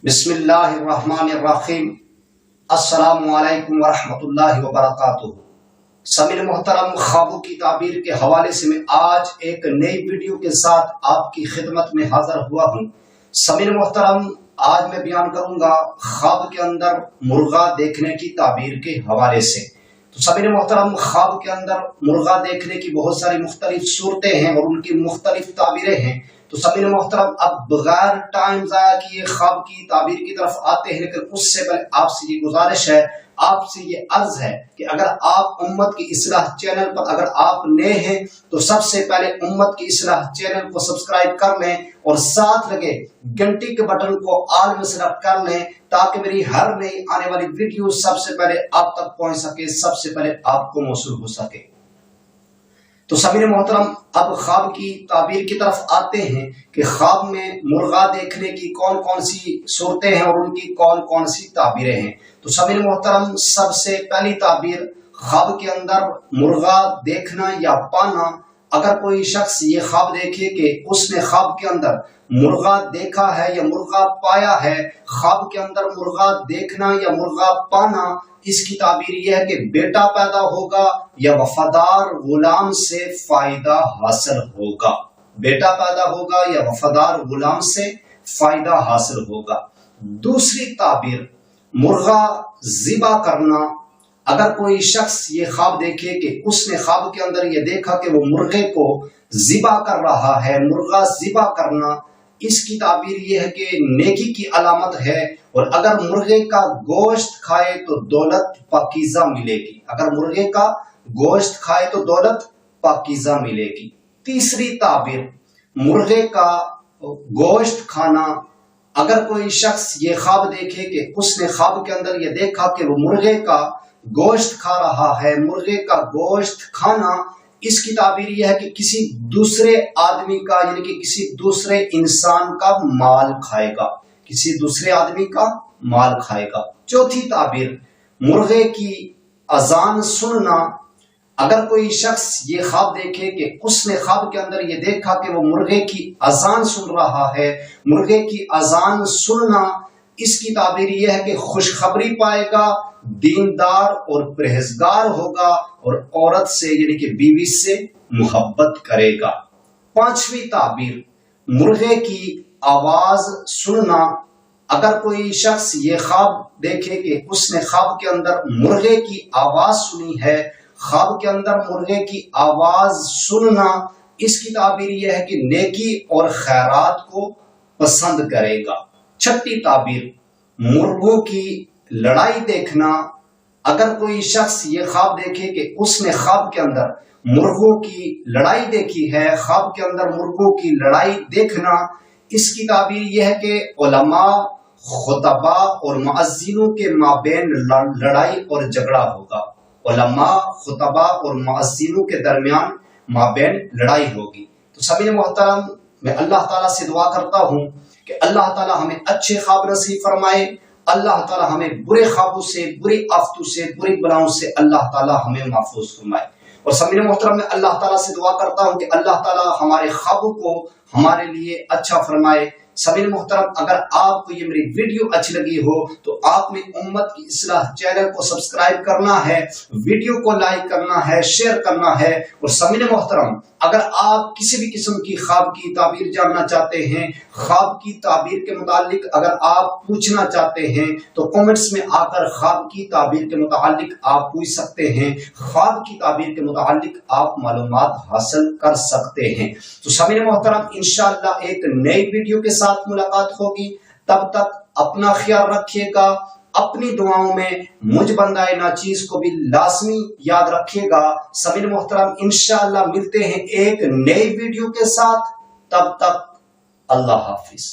बिस्मिल्लाहिर्रहमानिर्रहीम। अस्सलामु अलैकुम वरहमतुल्लाहि वबरकातुहू। समीर मोहतरम, ख्वाबों की ताबीर के हवाले से मैं आज एक नई वीडियो के साथ आपकी खिदमत में हाजिर हुआ हूँ। समीर मोहतरम, आज मैं बयान करूंगा ख्वाब के अंदर मुर्गा देखने की ताबीर के हवाले से। तो समीर मोहतरम, ख्वाब के अंदर मुर्गा देखने की बहुत सारी मुख्तलिफ सूरतें हैं और उनकी मुख्तलिफ ताबीरें हैं। तो समीर मोहतरम, अब बगैर टाइम ज़ाया किए ख्वाब की ताबीर की तरफ आते हैं, लेकिन उससे पहले आपसे ये गुजारिश है, आपसे ये अर्ज है कि अगर आप उम्मत की इस्लाह चैनल पर अगर आप नए हैं तो सबसे पहले उम्मत की इस्लाह चैनल को सब्सक्राइब कर लें और साथ लगे घंटी के बटन को ऑल में सेलेक्ट कर लें, ताकि मेरी हर नई आने वाली वीडियो सबसे पहले आप तक पहुंच सके, सबसे पहले आपको मौसूल हो सके। तो समीर मोहतरम, अब ख्वाब की ताबीर की तरफ आते हैं कि ख्वाब में मुर्गा देखने की कौन कौन सी सूरतें हैं और उनकी कौन कौन सी ताबीरें हैं। तो समीर मोहतरम, सबसे पहली ताबीर ख्वाब के अंदर मुर्गा देखना या पाना। अगर कोई शख्स ये ख्वाब देखे कि उसने ख्वाब के अंदर मुर्गा देखा है या मुर्गा पाया है, ख्वाब के अंदर मुर्गा देखना या मुर्गा पाना, इसकी ताबीर यह है कि बेटा पैदा होगा या वफादार गुलाम से फायदा हासिल होगा। बेटा पैदा होगा या वफादार गुलाम से फायदा हासिल होगा। दूसरी ताबीर मुर्गा ज़िबा करना। अगर कोई शख्स ये ख्वाब देखे कि उसने ख्वाब के अंदर ये देखा कि वो मुर्गे को ज़िबा कर रहा है, मुर्गा ज़िबा करना, इसकी ताबीर ये है कि नेकी की अलामत है और अगर मुर्गे का गोश्त खाए तो दौलत पाकीज़ा मिलेगी। अगर मुर्गे का गोश्त खाए तो दौलत पाकीज़ा मिलेगी। तीसरी ताबीर मुर्गे का गोश्त खाना। अगर कोई शख्स ये ख्वाब देखे कि उसने ख्वाब के अंदर ये देखा कि वो मुर्गे का गोश्त खा रहा है, मुर्गे का गोश्त खाना, इसकी ताबीर यह है कि किसी दूसरे आदमी का यानी कि किसी दूसरे इंसान का माल खाएगा, किसी दूसरे आदमी का माल खाएगा। चौथी ताबीर मुर्गे की अजान सुनना। अगर कोई शख्स ये ख्वाब देखे कि उसने ख्वाब के अंदर ये देखा कि वो मुर्गे की अजान सुन रहा है, मुर्गे की अजान सुनना, इसकी ताबीर यह है कि खुशखबरी पाएगा, दीनदार और परहेजगार होगा और औरत से यानी कि बीवी से मोहब्बत करेगा। पांचवी ताबीर मुर्गे की आवाज सुनना। अगर कोई शख्स ये ख्वाब देखे कि उसने ख्वाब के अंदर मुर्गे की आवाज सुनी है, ख्वाब के अंदर मुर्गे की आवाज सुनना, इसकी ताबीर यह है कि नेकी और खैरात को पसंद करेगा। छठी ताबीर मुर्गों की लड़ाई देखना। अगर कोई शख्स ये ख्वाब देखे कि उसने ख्वाब के अंदर मुर्गों की लड़ाई देखी है, ख्वाब के अंदर मुर्गों की लड़ाई देखना, इसकी ताबीर यह है कि उलमा, खुतबा और मुअज्जिनों के माबैन लड़ाई और झगड़ा होगा। उलमा, खुतबा और मुअज्जिनों के दरमियान माबैन लड़ाई होगी। तो सभी मोहतरम, मैं अल्लाह ताला से दुआ करता हूँ कि अल्लाह ताला हमें अच्छे ख्वाब नसीब फरमाए, अल्लाह ताला हमें बुरे ख्वाबों से, बुरी आफतों से, बुरी बलाओं से अल्लाह ताला हमें महफूज फरमाए। और समीर मोहतरम, मैं अल्लाह ताला से दुआ करता हूँ कि अल्लाह ताला हमारे ख्वाबों को हमारे लिए अच्छा फरमाए। समीर मोहतरम, अगर आपको ये मेरी वीडियो अच्छी लगी हो तो आपने उम्मत की इस्लाह चैनल को सब्सक्राइब करना है, वीडियो को लाइक करना है, शेयर करना है। और समीर मोहतरम, अगर आप किसी भी किस्म की ख्वाब की ताबीर जानना चाहते हैं, ख्वाब की ताबीर के मुतालिक अगर आप पूछना चाहते हैं तो कमेंट्स में आकर ख्वाब की ताबीर के मुतालिक आप पूछ सकते हैं, ख्वाब की ताबीर के मुतालिक आप मालूमात हासिल कर सकते हैं। तो समीर मोहतरम, इंशाअल्लाह एक नई वीडियो के साथ मुलाकात होगी। तब तक अपना ख्याल रखिएगा, अपनी दुआओं में मुझ बंदाए नाचीज को भी लाजमी याद रखिएगा। समीर मोहतरम, इंशाअल्लाह मिलते हैं एक नई वीडियो के साथ। तब तक अल्लाह हाफिज।